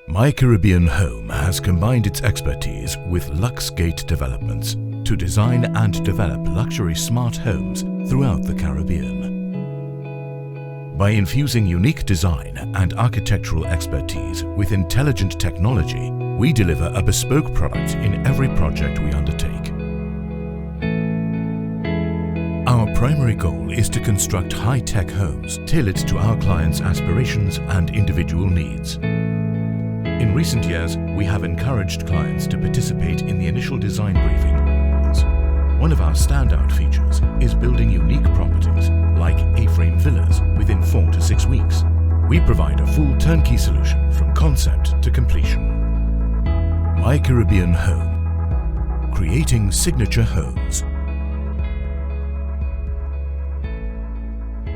MyCaribbean Home has combined its expertise with Luxgate Developments to design and develop luxury smart homes throughout the Caribbean. By infusing unique design and architectural expertise with intelligent technology, we deliver a bespoke product in every project we undertake. Our primary goal is to construct high-tech homes tailored to our clients' aspirations and individual needs. In recent years, we have encouraged clients to participate in the initial design briefing. One of our standout features is building unique properties like A-frame villas within 4 to 6 weeks. We provide a full turnkey solution from concept to completion. MyCaribbean Home, creating signature homes.